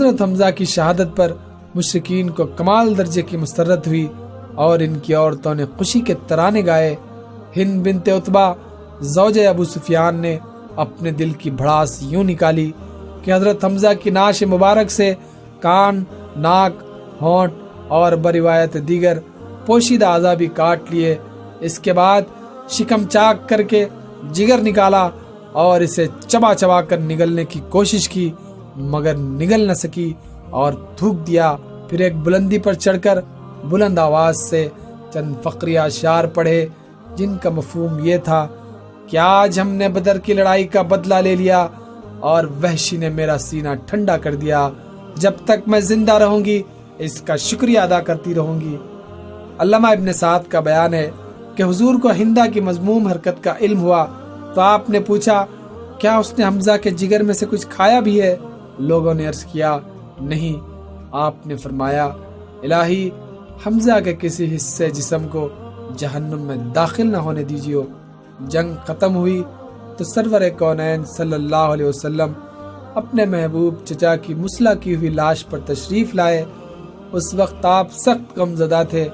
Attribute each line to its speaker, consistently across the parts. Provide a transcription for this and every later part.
Speaker 1: حضرت حمزہ کی شہادت پر مشرکین کو کمال درجے کی مسرت ہوئی اور ان کی عورتوں نے خوشی کے ترانے گائے۔ ہند بنت عتبہ زوج ابو سفیان نے اپنے دل کی بھڑاس یوں نکالی کہ حضرت حمزہ کی ناش مبارک سے کان، ناک، ہونٹ اور بروایت دیگر پوشیدہ اعضاء بھی کاٹ لیے۔ اس کے بعد شکم چاک کر کے جگر نکالا اور اسے چبا چبا کر نگلنے کی کوشش کی، مگر نگل نہ سکی اور تھوک دیا۔ پھر ایک بلندی پر چڑھ کر بلند آواز سے چند فقری اشعار پڑھے، جن کا مفہوم یہ تھا کہ آج ہم نے بدر کی لڑائی کا بدلہ لے لیا اور وحشی نے میرا سینہ ٹھنڈا کر دیا۔ جب تک میں زندہ رہوں گی اس کا شکریہ ادا کرتی رہوں گی۔ علامہ ابن سعد کا بیان ہے کہ حضور کو ہندا کی مذموم حرکت کا علم ہوا تو آپ نے پوچھا، کیا اس نے حمزہ کے جگر میں سے کچھ کھایا بھی ہے؟ لوگوں نے عرض کیا، نہیں۔ آپ نے فرمایا، الہی حمزہ کے کسی حصے جسم کو جہنم میں داخل نہ ہونے دیجیے۔ جنگ ختم ہوئی تو سرور کونین صلی اللہ علیہ وسلم اپنے محبوب چچا کی مسلح کی ہوئی لاش پر تشریف لائے۔ اس وقت آپ سخت غم زدہ تھے۔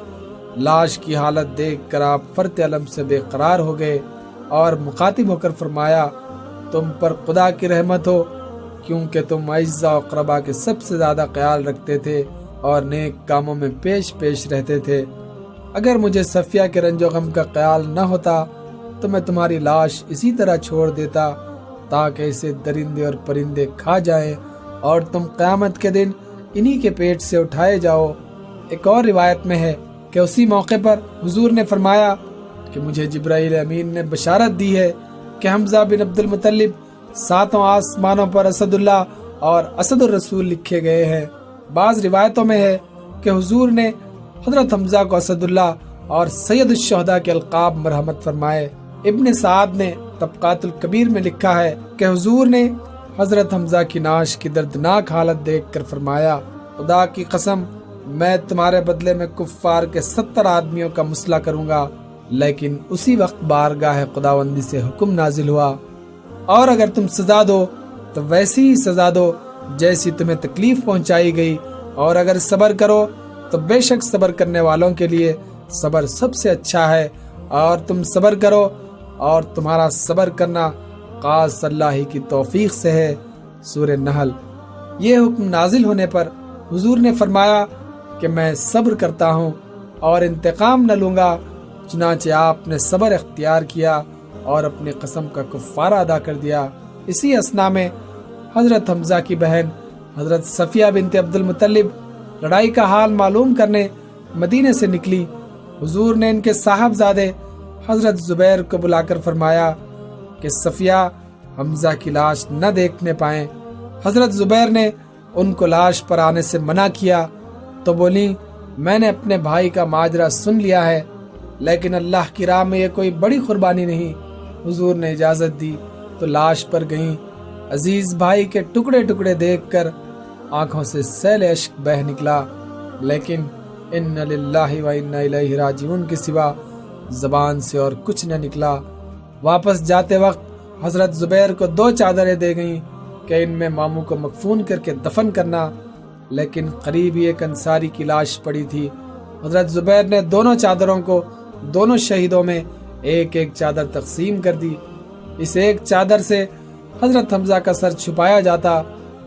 Speaker 1: لاش کی حالت دیکھ کر آپ فرط علم سے بے قرار ہو گئے اور مخاطب ہو کر فرمایا، تم پر خدا کی رحمت ہو، کیونکہ تم اعزاء و اقربا کے سب سے زیادہ خیال رکھتے تھے اور نیک کاموں میں پیش رہتے تھے۔ اگر مجھے صفیہ کے رنج و غم کا خیال نہ ہوتا تو میں تمہاری لاش اسی طرح چھوڑ دیتا تاکہ اسے درندے اور پرندے کھا جائیں اور تم قیامت کے دن انہی کے پیٹ سے اٹھائے جاؤ۔ ایک اور روایت میں ہے کہ اسی موقع پر حضور نے فرمایا کہ مجھے جبرائیل امین نے بشارت دی ہے کہ حمزہ بن عبد المطلب 7 آسمانوں پر اسد اللہ اور اسد الرسول لکھے گئے ہیں۔ بعض روایتوں میں ہے کہ حضور نے حضرت حمزہ کو اسد اللہ اور سید الشہداء کے القاب مرحمت فرمائے۔ ابن سعد نے طبقات الکبیر میں لکھا ہے کہ حضور نے حضرت حمزہ کی نعش کی دردناک حالت دیکھ کر فرمایا، خدا کی قسم میں تمہارے بدلے میں کفار کے 70 آدمیوں کا مسئلہ کروں گا۔ لیکن اسی وقت بارگاہ خداوندی سے حکم نازل ہوا، اور اگر تم سزا دو تو ویسی ہی سزا دو جیسی تمہیں تکلیف پہنچائی گئی، اور اگر صبر کرو تو بے شک صبر کرنے والوں کے لیے صبر سب سے اچھا ہے، اور تم صبر کرو اور تمہارا صبر کرنا خاص اللہ ہی کی توفیق سے ہے۔ سورہ نحل۔ یہ حکم نازل ہونے پر حضور نے فرمایا کہ میں صبر کرتا ہوں اور انتقام نہ لوں گا۔ چنانچہ آپ نے صبر اختیار کیا اور اپنی قسم کا کفارہ ادا کر دیا۔ اسی اثنا میں حضرت حمزہ کی بہن حضرت صفیہ بنت عبد المطلب لڑائی کا حال معلوم کرنے مدینے سے نکلی۔ حضور نے ان کے صاحبزادے حضرت زبیر کو بلا کر فرمایا کہ صفیہ حمزہ کی لاش نہ دیکھنے پائیں۔ حضرت زبیر نے ان کو لاش پر آنے سے منع کیا تو بولی، میں نے اپنے بھائی کا ماجرا سن لیا ہے، لیکن اللہ کی راہ میں یہ کوئی بڑی قربانی نہیں۔ حضور نے اجازت دی تو لاش پر گئیں۔ عزیز بھائی کے ٹکڑے ٹکڑے دیکھ کر آنکھوں سے سیل اشک بہہ نکلا، لیکن ان للہ و انا الیہ راجعون کے سوا زبان سے اور کچھ نہ نکلا۔ واپس جاتے وقت حضرت زبیر کو 2 چادریں دے گئیں کہ ان میں ماموں کو مکفون کر کے دفن کرنا، لیکن قریب ہی ایک انصاری کی لاش پڑی تھی۔ حضرت زبیر نے دونوں چادروں کو دونوں شہیدوں میں ایک ایک چادر تقسیم کر دی۔ اس ایک چادر سے حضرت حمزہ کا سر چھپایا جاتا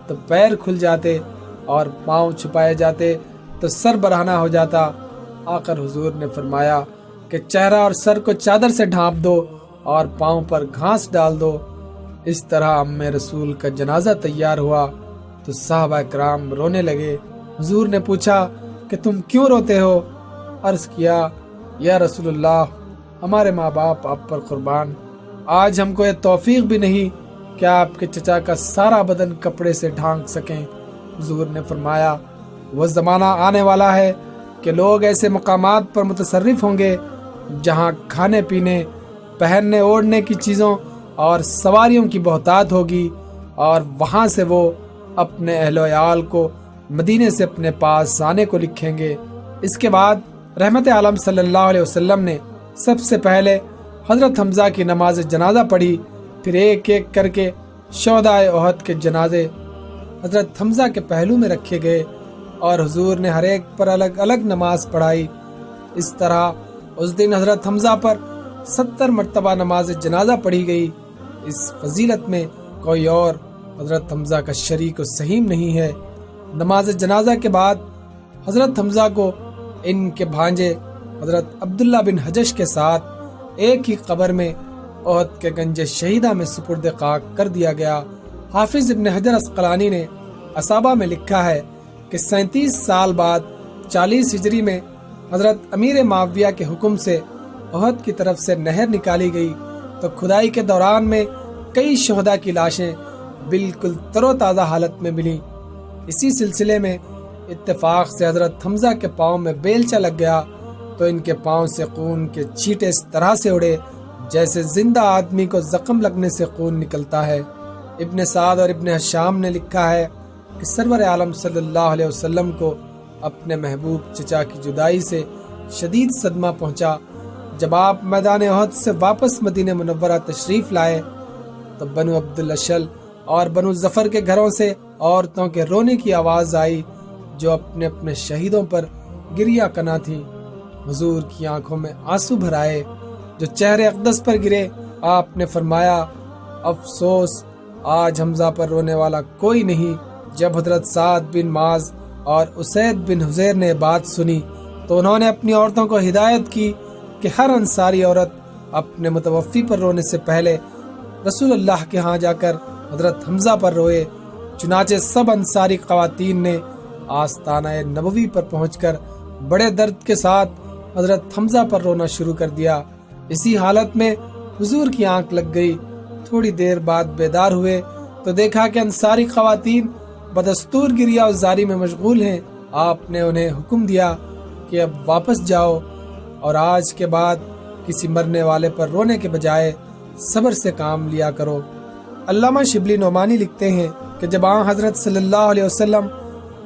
Speaker 1: تو پیر کھل جاتے، اور پاؤں چھپائے جاتے تو سر برہنہ ہو جاتا۔ آخر حضور نے فرمایا کہ چہرہ اور سر کو چادر سے ڈھانپ دو اور پاؤں پر گھاس ڈال دو۔ اس طرح ام رسول کا جنازہ تیار ہوا تو صحابہ کرام رونے لگے۔ حضور نے پوچھا کہ تم کیوں روتے ہو؟ عرض کیا، یا رسول اللہ، ہمارے ماں باپ آپ پر قربان، آج ہم کو یہ توفیق بھی نہیں کہ آپ کے چچا کا سارا بدن کپڑے سے ڈھانک سکیں۔ حضور نے فرمایا، وہ زمانہ آنے والا ہے کہ لوگ ایسے مقامات پر متصرف ہوں گے جہاں کھانے پینے، پہننے اوڑھنے کی چیزوں اور سواریوں کی بہتات ہوگی، اور وہاں سے وہ اپنے اہل و عیال کو مدینے سے اپنے پاس آنے کو لکھیں گے۔ اس کے بعد رحمت عالم صلی اللہ علیہ وسلم نے سب سے پہلے حضرت حمزہ کی نماز جنازہ پڑھی، پھر ایک ایک کر کے شہدائے احد کے جنازے، حضرت حمزہ کے پہلو میں رکھے گئے اور حضور نے ہر ایک پر الگ الگ نماز پڑھائی۔ اس طرح اس دن حضرت حمزہ پر 70 مرتبہ نماز جنازہ پڑھی گئی۔ اس فضیلت میں کوئی اور حضرت حمزہ کا شریک و سہیم نہیں ہے۔ نماز جنازہ کے بعد حضرت حمزہ کو ان کے بھانجے حضرت عبداللہ بن حجش کے ساتھ ایک ہی قبر میں احد کے گنج شہیدہ میں سپرد خاک کر دیا گیا۔ حافظ ابن حجر عسقلانی نے اصابہ میں لکھا ہے کہ 37 سال بعد 40 ہجری میں حضرت امیر معاویہ کے حکم سے احد کی طرف سے نہر نکالی گئی تو کھدائی کے دوران میں کئی شہداء کی لاشیں بالکل تر و تازہ حالت میں ملی۔ اسی سلسلے میں اتفاق سے حضرت حمزہ کے پاؤں میں بیلچا لگ گیا تو ان کے پاؤں سے خون کے چھینٹے اس طرح سے اڑے جیسے زندہ آدمی کو زخم لگنے سے خون نکلتا ہے۔ ابن سعد اور ابن حشام نے لکھا ہے کہ سرور عالم صلی اللہ علیہ وسلم کو اپنے محبوب چچا کی جدائی سے شدید صدمہ پہنچا۔ جب آپ میدان احد سے واپس مدینہ منورہ تشریف لائے تو بنو عبد الاشل اور بنو ظفر کے گھروں سے عورتوں کے رونے کی آواز آئی جو اپنے اپنے شہیدوں پر گریہ کنا تھیں۔ حضور کی آنکھوں میں آنسو بھر آئے جو چہرے اقدس پر گرے۔ آپ نے فرمایا افسوس آج حمزہ پر رونے والا کوئی نہیں۔ جب حضرت سعد بن معاذ اور اسید بن حزیر نے بات سنی تو انہوں نے اپنی عورتوں کو ہدایت کی کہ ہر انصاری عورت اپنے متوفی پر رونے سے پہلے رسول اللہ کے ہاں جا کر حضرت حمزہ پر روئے۔ چنانچہ سب انصاری خواتین نے آستانہ نبوی پر پہنچ کر بڑے درد کے ساتھ حضرت حمزہ پر رونا شروع کر دیا۔ اسی حالت میں حضور کی آنکھ لگ گئی۔ تھوڑی دیر بعد بیدار ہوئے تو دیکھا کہ انصاری خواتین بدستور گریہ و زاری میں مشغول ہیں۔ آپ نے انہیں حکم دیا کہ اب واپس جاؤ اور آج کے بعد کسی مرنے والے پر رونے کے بجائے صبر سے کام لیا کرو۔ علامہ شبلی نعمانی لکھتے ہیں کہ جب حضرت صلی اللہ علیہ وسلم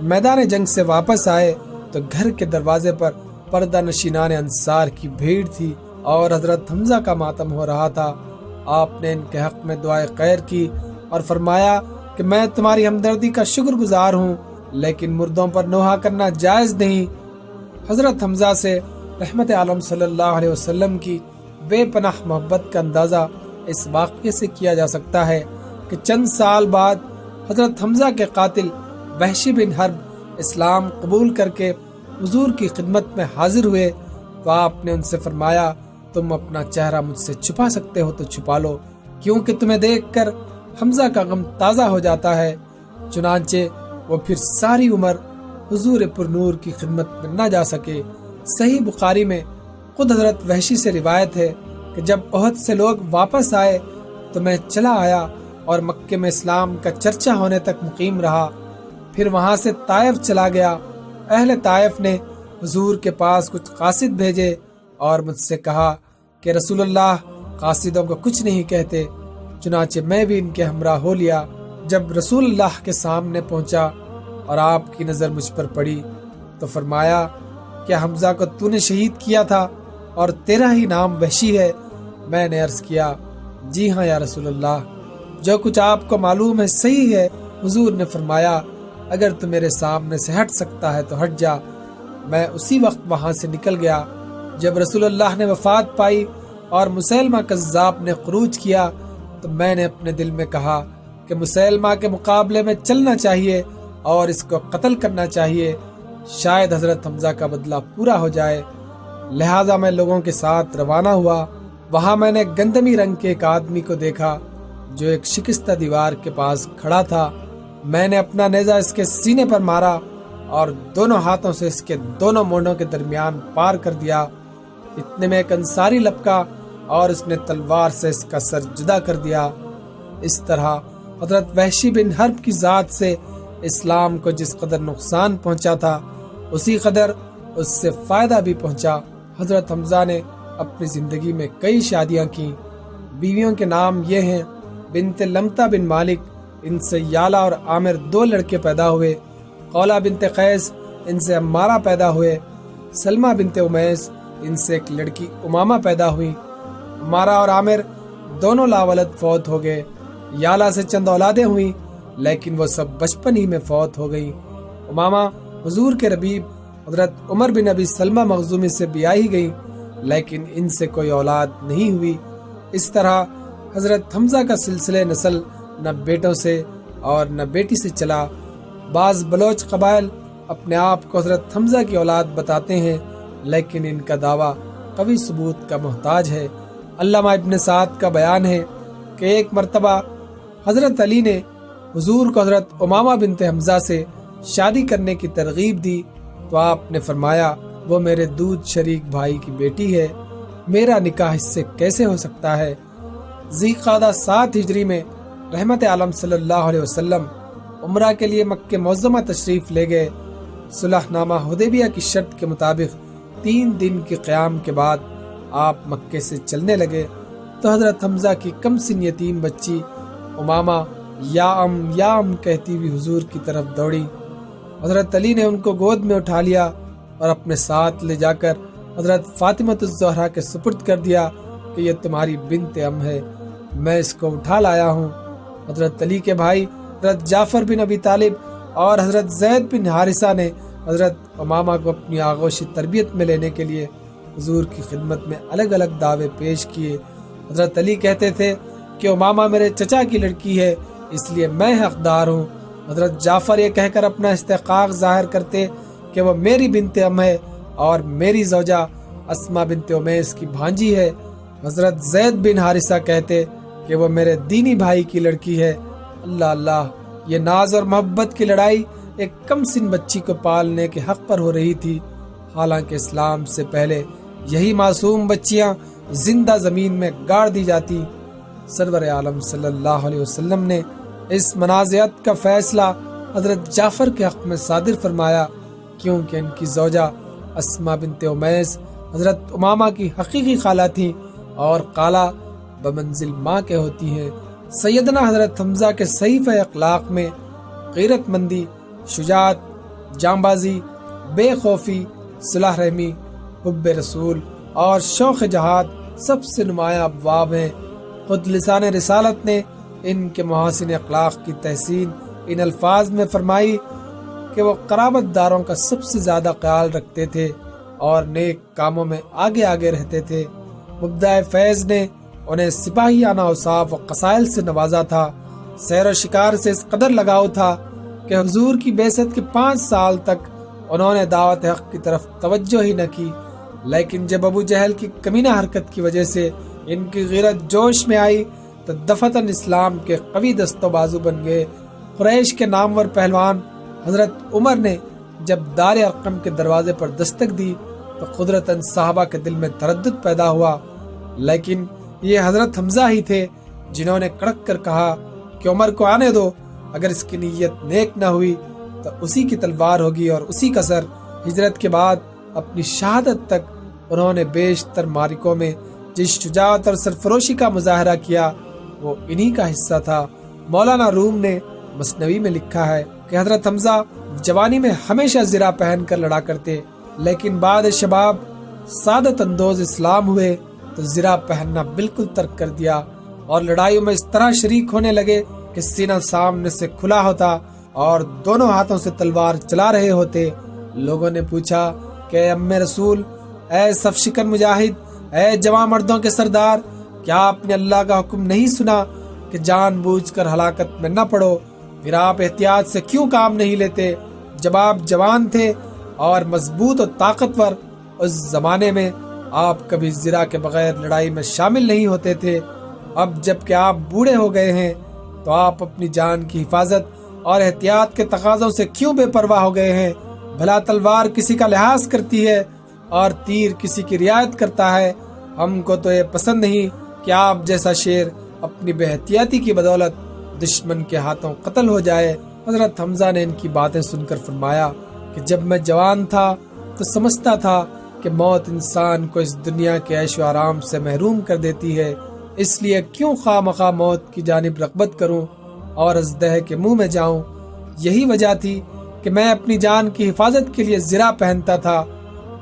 Speaker 1: میدان جنگ سے واپس آئے تو گھر کے دروازے پر پردہ نشینان انصار کی بھیڑ تھی اور حضرت حمزہ کا ماتم ہو رہا تھا۔ آپ نے ان کے حق میں دعائے خیر کی اور فرمایا کہ میں تمہاری ہمدردی کا شکر گزار ہوں، لیکن مردوں پر نوحہ کرنا جائز نہیں۔ حضرت حمزہ سے رحمت عالم صلی اللہ علیہ وسلم کی بے پناہ محبت کا اندازہ اس واقعے سے کیا جا سکتا ہے کہ چند سال بعد حضرت حمزہ کے قاتل وحشی بن حرب اسلام قبول کر کے حضور کی خدمت میں حاضر ہوئے تو آپ نے ان سے فرمایا تم اپنا چہرہ مجھ سے چھپا سکتے ہو تو چھپا لو، کیونکہ تمہیں دیکھ کر حمزہ کا غم تازہ ہو جاتا ہے۔ چنانچہ وہ پھر ساری عمر حضور پر نور کی خدمت میں نہ جا سکے۔ صحیح بخاری میں خود حضرت وحشی سے روایت ہے کہ جب احد سے لوگ واپس آئے تو میں چلا آیا اور مکے میں اسلام کا چرچا ہونے تک مقیم رہا، پھر وہاں سے طائف چلا گیا۔ اہل طائف نے حضور کے پاس کچھ قاصد بھیجے اور مجھ سے کہا کہ رسول اللہ قاصدوں کو کچھ نہیں کہتے، چنانچہ میں بھی ان کے ہمراہ ہو لیا۔ جب رسول اللہ کے سامنے پہنچا اور آپ کی نظر مجھ پر پڑی تو فرمایا کیا حمزہ کو تو نے شہید کیا تھا اور تیرا ہی نام وحشی ہے؟ میں نے عرض کیا جی ہاں یا رسول اللہ، جو کچھ آپ کو معلوم ہے صحیح ہے۔ حضور نے فرمایا اگر تو میرے سامنے سے ہٹ سکتا ہے تو ہٹ جا۔ میں اسی وقت وہاں سے نکل گیا۔ جب رسول اللہ نے وفات پائی اور مسیلمہ کذاب نے خروج کیا تو میں نے اپنے دل میں کہا کہ مسیلمہ کے مقابلے میں چلنا چاہیے اور اس کو قتل کرنا چاہیے، شاید حضرت حمزہ کا بدلہ پورا ہو جائے۔ لہٰذا میں لوگوں کے ساتھ روانہ ہوا۔ وہاں میں نے گندمی رنگ کے ایک آدمی کو دیکھا جو ایک شکستہ دیوار کے پاس کھڑا تھا۔ میں نے اپنا نیزہ اس کے سینے پر مارا اور دونوں ہاتھوں سے اس کے دونوں مونڈوں کے درمیان پار کر دیا۔ اتنے میں ایک انصاری لپکا اور اس نے تلوار سے اس کا سر جدا کر دیا۔ اس طرح حضرت وحشی بن حرب کی ذات سے اسلام کو جس قدر نقصان پہنچا تھا اسی قدر اس سے فائدہ بھی پہنچا۔ حضرت حمزہ نے اپنی زندگی میں کئی شادیاں کی۔ بیویوں کے نام یہ ہیں بنت لمتا بن مالک، ان سے یالا اور عامر 2 لڑکے پیدا ہوئے۔ قولہ بنت قیس، ان سے عمارہ پیدا ہوئے۔ سلمہ بنت امیس، ان سے ایک لڑکی امامہ پیدا ہوئی۔ عمارہ اور عامر دونوں لاولد فوت ہو گئے۔ یالا سے چند اولادیں ہوئیں لیکن وہ سب بچپن ہی میں فوت ہو گئیں۔ امامہ حضور کے ربیب حضرت عمر بن ابی سلمہ مخزومی سے بیاہی گئیں، لیکن ان سے کوئی اولاد نہیں ہوئی۔ اس طرح حضرت حمزہ کا سلسلہ نسل نہ بیٹوں سے اور نہ بیٹی سے چلا۔ بعض بلوچ قبائل اپنے آپ کو حضرت حمزہ کی اولاد بتاتے ہیں، لیکن ان کا دعویٰ قوی ثبوت کا محتاج ہے۔ علامہ ابن سعد کا بیان ہے کہ ایک مرتبہ حضرت علی نے حضور کو حضرت امامہ بنت حمزہ سے شادی کرنے کی ترغیب دی تو آپ نے فرمایا وہ میرے دودھ شریک بھائی کی بیٹی ہے، میرا نکاح اس سے کیسے ہو سکتا ہے؟ ذی قعدہ 7 ہجری میں رحمت عالم صلی اللہ علیہ وسلم عمرہ کے لیے مکہ معظمہ تشریف لے گئے۔ صلح نامہ حدیبیہ کی شرط کے مطابق 3 دن کے قیام کے بعد آپ مکے سے چلنے لگے تو حضرت حمزہ کی کم سن یتیم بچی امامہ یا ام کہتی ہوئی حضور کی طرف دوڑی۔ حضرت علی نے ان کو گود میں اٹھا لیا اور اپنے ساتھ لے جا کر حضرت فاطمۃ الزہرا کے سپرد کر دیا کہ یہ تمہاری بنت ام ہے، میں اس کو اٹھا لایا ہوں۔ حضرت علی کے بھائی حضرت جعفر بن ابی طالب اور حضرت زید بن حارثہ نے حضرت امامہ کو اپنی آغوشی تربیت میں لینے کے لیے حضور کی خدمت میں الگ الگ دعوے پیش کیے۔ حضرت علی کہتے تھے کہ امامہ میرے چچا کی لڑکی ہے، اس لیے میں حقدار ہوں۔ حضرت جعفر یہ کہہ کر اپنا استحقاق ظاہر کرتے کہ وہ میری بنت ام ہے اور میری زوجہ اسماء بنت امیس کی بھانجی ہے۔ حضرت زید بن حارثہ کہتے کہ وہ میرے دینی بھائی کی لڑکی ہے۔ اللہ اللہ، یہ ناز اور محبت کی لڑائی ایک کم سن بچی کو پالنے کے حق پر ہو رہی تھی، حالانکہ اسلام سے پہلے یہی معصوم بچیاں زندہ زمین میں گاڑ دی جاتی۔ سرور عالم صلی اللہ علیہ وسلم نے اس منازعت کا فیصلہ حضرت جعفر کے حق میں صادر فرمایا، کیونکہ ان کی زوجہ اسماء بنت امیس حضرت امامہ کی حقیقی خالہ تھیں اور خالہ بمنزل ماں کے ہوتی ہیں۔ سیدنا حضرت حمزہ کے صحیفہ اخلاق میں غیرت مندی، شجاعت، جانبازی، بے خوفی، صلح رحمی، حب رسول اور شوق جہاد سب سے نمایاں ابواب ہیں۔ خود لسان رسالت نے ان کے محاسن اخلاق کی تحسین ان الفاظ میں فرمائی کہ وہ قرابت داروں کا سب سے زیادہ خیال رکھتے تھے اور نیک کاموں میں آگے آگے رہتے تھے۔ مبدع فیض نے انہیں سپاہیانہ اوصاف و قصائل سے نوازا تھا۔ سیر و شکار سے اس قدر لگاؤ تھا کہ حضور کی بعثت کے 5 سال تک انہوں نے دعوت حق کی طرف توجہ ہی نہ کی، لیکن جب ابو جہل کی کمینہ حرکت کی وجہ سے ان کی غیرت جوش میں آئی تو دفتن اسلام کے قوی دست و بازو بن گئے۔ قریش کے نامور پہلوان حضرت عمر نے جب دار ارقم کے دروازے پر دستک دی تو قدرتاً صحابہ کے دل میں تردد پیدا ہوا، لیکن یہ حضرت حمزہ ہی تھے جنہوں نے کڑک کر کہا کہ عمر کو آنے دو، اگر اس کی نیت نیک نہ ہوئی تو اسی کی تلوار ہوگی اور اسی کا سر۔ ہجرت کے بعد اپنی شہادت تک انہوں نے بیشتر معرکوں میں جس شجاعت اور سرفروشی کا مظاہرہ کیا وہ انہی کا حصہ تھا۔ مولانا روم نے مثنوی میں لکھا ہے کہ حضرت حمزہ جوانی میں ہمیشہ زرہ پہن کر لڑا کرتے، لیکن بعد شباب سعادت اندوز اسلام ہوئے تو زرہ پہننا بالکل ترک کر دیا اور لڑائیوں میں اس طرح شریک ہونے لگے کہ سینہ سامنے سے کھلا ہوتا اور دونوں ہاتھوں سے تلوار چلا رہے ہوتے۔ لوگوں نے پوچھا کہ اے ام رسول، اے صف شکن مجاہد، اے جوان مردوں کے سردار، کیا آپ نے اللہ کا حکم نہیں سنا کہ جان بوجھ کر ہلاکت میں نہ پڑو؟ پھر آپ احتیاط سے کیوں کام نہیں لیتے؟ جب آپ جوان تھے اور مضبوط و طاقتور، اس زمانے میں آپ کبھی زرہ کے بغیر لڑائی میں شامل نہیں ہوتے تھے۔ اب جب کہ آپ بوڑھے ہو گئے ہیں تو آپ اپنی جان کی حفاظت اور احتیاط کے تقاضوں سے کیوں بے پرواہ ہو گئے ہیں؟ بھلا تلوار کسی کا لحاظ کرتی ہے اور تیر کسی کی رعایت کرتا ہے؟ ہم کو تو یہ پسند نہیں کہ آپ جیسا شیر اپنی بے احتیاطی کی بدولت دشمن کے ہاتھوں قتل ہو جائے۔ حضرت حمزہ نے ان کی باتیں سن کر فرمایا کہ جب میں جوان تھا تو سمجھتا تھا کہ موت انسان کو اس دنیا کے عیش و آرام سے محروم کر دیتی ہے، اس لیے کیوں خواہ مخواہ موت کی جانب رغبت کروں اور ازدہے کے منہ میں جاؤں۔ یہی وجہ تھی کہ میں اپنی جان کی حفاظت کے لیے زرہ پہنتا تھا،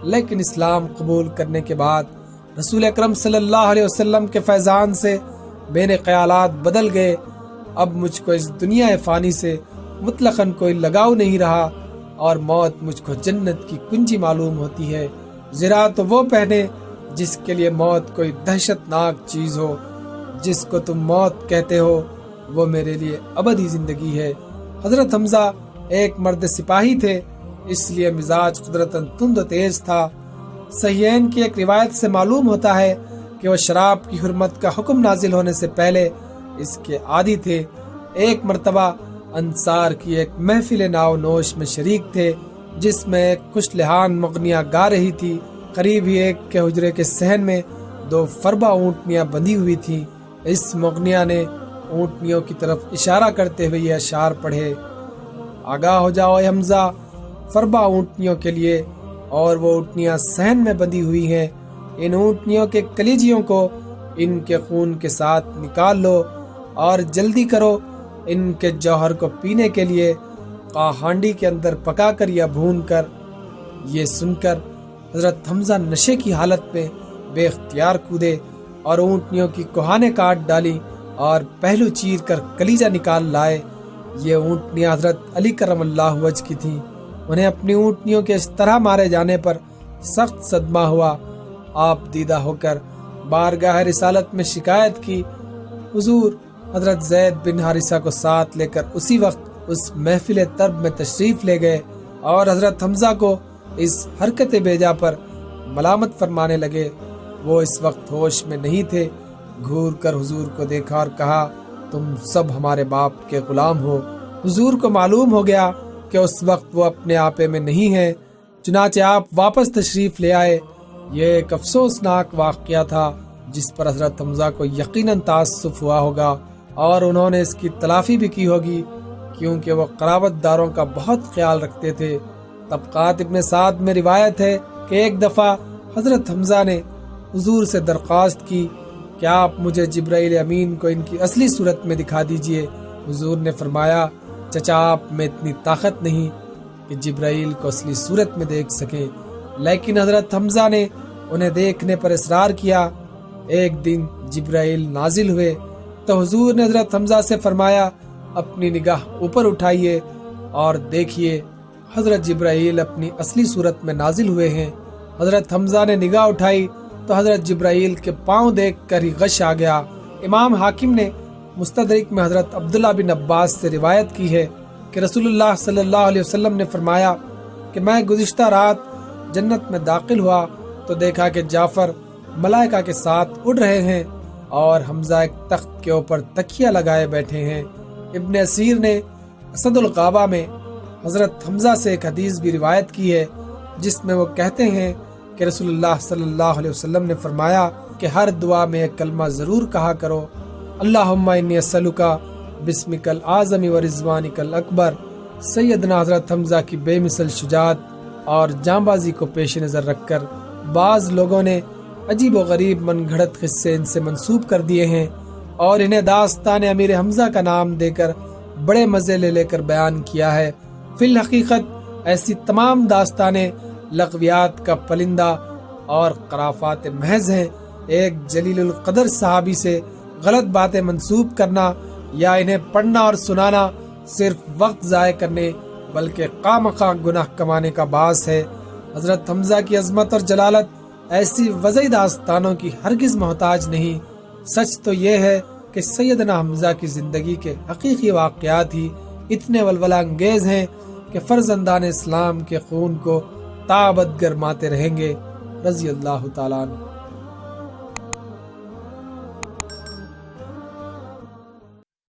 Speaker 1: لیکن اسلام قبول کرنے کے بعد رسول اکرم صلی اللہ علیہ وسلم کے فیضان سے میرے خیالات بدل گئے اب مجھ کو اس دنیا فانی سے مطلقاً کوئی لگاؤ نہیں رہا اور موت مجھ کو جنت کی کنجی معلوم ہوتی ہے۔ ذرا تو وہ پہنے جس کے لیے موت کوئی دہشت ناک چیز ہو، جس کو تم موت کہتے ہو وہ میرے لیے ابدی زندگی ہے۔ حضرت حمزہ ایک مرد سپاہی تھے، اس لیے مزاج قدرتاً تند و تیز تھا۔ صحیحین کی ایک روایت سے معلوم ہوتا ہے کہ وہ شراب کی حرمت کا حکم نازل ہونے سے پہلے اس کے عادی تھے۔ ایک مرتبہ انصار کی ایک محفل ناو نوش میں شریک تھے، جس میں ایک خوش لحان مغنیہ گا رہی تھی۔ قریب ہی ایک کے حجرے کے صحن میں 2 فربا اونٹنیاں بندھی ہوئی تھیں۔ اس مغنیہ نے اونٹنیوں کی طرف اشارہ کرتے ہوئے یہ اشعار پڑھے: آگاہ ہو جاؤ اے حمزہ فربا اونٹنیوں کے لیے، اور وہ اونٹنیاں صحن میں بندھی ہوئی ہیں۔ ان اونٹنیوں کے کلیجیوں کو ان کے خون کے ساتھ نکال لو اور جلدی کرو، ان کے جوہر کو پینے کے لیے ہانڈی کے اندر پکا کر یا بھون کر۔ یہ سن کر حضرت حمزہ نشے کی حالت میں بے اختیار کودے اور اونٹنیوں کی کوہانے کاٹ ڈالی اور پہلو چیر کر کلیجہ نکال لائے۔ یہ اونٹنیاں حضرت علی کرم اللہ وجہ کی تھیں۔ انہیں اپنی اونٹنیوں کے اس طرح مارے جانے پر سخت صدمہ ہوا۔ آپ دیدہ ہو کر بارگاہ رسالت میں شکایت کی۔ حضور حضرت زید بن حارثہ کو ساتھ لے کر اسی وقت اس محفل طرب میں تشریف لے گئے اور حضرت حمزہ کو اس حرکت بیجا پر ملامت فرمانے لگے۔ وہ اس وقت ہوش میں نہیں تھے۔ گھور کر حضور کو دیکھا اور کہا: تم سب ہمارے باپ کے غلام ہو۔ حضور کو معلوم ہو گیا کہ اس وقت وہ اپنے آپے میں نہیں ہیں، چنانچہ آپ واپس تشریف لے آئے۔ یہ ایک افسوسناک واقعہ تھا جس پر حضرت حمزہ کو یقیناً تاسف ہوا ہوگا اور انہوں نے اس کی تلافی بھی کی ہوگی، کیونکہ وہ قرابت داروں کا بہت خیال رکھتے تھے۔ طبقات ابن سعد میں روایت ہے کہ ایک دفعہ حضرت حمزہ نے حضور سے درخواست کی کہ آپ مجھے جبرائیل امین کو ان کی اصلی صورت میں دکھا دیجئے۔ حضور نے فرمایا: چچا آپ میں اتنی طاقت نہیں کہ جبرائیل کو اصلی صورت میں دیکھ سکیں، لیکن حضرت حمزہ نے انہیں دیکھنے پر اصرار کیا۔ ایک دن جبرائیل نازل ہوئے تو حضور نے حضرت حمزہ سے فرمایا: اپنی نگاہ اوپر اٹھائیے اور دیکھیے، حضرت جبرائیل اپنی اصلی صورت میں نازل ہوئے ہیں۔ حضرت حمزہ نے نگاہ اٹھائی تو حضرت جبرائیل کے پاؤں دیکھ کر ہی غش آ گیا۔ امام حاکم نے مستدرک میں حضرت عبداللہ بن عباس سے روایت کی ہے کہ رسول اللہ صلی اللہ علیہ وسلم نے فرمایا کہ میں گزشتہ رات جنت میں داخل ہوا تو دیکھا کہ جعفر ملائکہ کے ساتھ اڑ رہے ہیں اور حمزہ ایک تخت کے اوپر تکیہ لگائے بیٹھے ہیں۔ ابن اسیر نے اسد الغابہ میں حضرت حمزہ سے ایک حدیث بھی روایت کی ہے جس میں وہ کہتے ہیں کہ رسول اللہ صلی اللہ علیہ وسلم نے فرمایا کہ ہر دعا میں ایک کلمہ ضرور کہا کرو: اللہم انی اسألک بسمک الاعظم ورضوانک الاکبر۔ سیدنا حضرت حمزہ کی بے مثل شجاعت اور جانبازی کو پیش نظر رکھ کر بعض لوگوں نے عجیب و غریب من گھڑت قصے ان سے منسوب کر دیے ہیں اور انہیں داستان امیر حمزہ کا نام دے کر بڑے مزے لے کر بیان کیا ہے۔ فی الحقیقت ایسی تمام داستانیں لغویات کا پلندہ اور خرافات محض ہیں۔ ایک جلیل القدر صحابی سے غلط باتیں منسوب کرنا یا انہیں پڑھنا اور سنانا صرف وقت ضائع کرنے بلکہ خواہ گناہ کمانے کا باعث ہے۔ حضرت حمزہ کی عظمت اور جلالت ایسی وضعی داستانوں کی ہرگز محتاج نہیں۔ سچ تو یہ ہے کہ سیدنا حمزہ کی زندگی کے حقیقی واقعات ہی اتنے ولولہ انگیز ہیں کہ فرزندان اسلام کے خون کو تابد گرماتے رہیں گے۔ رضی اللہ تعالیٰ عنہ۔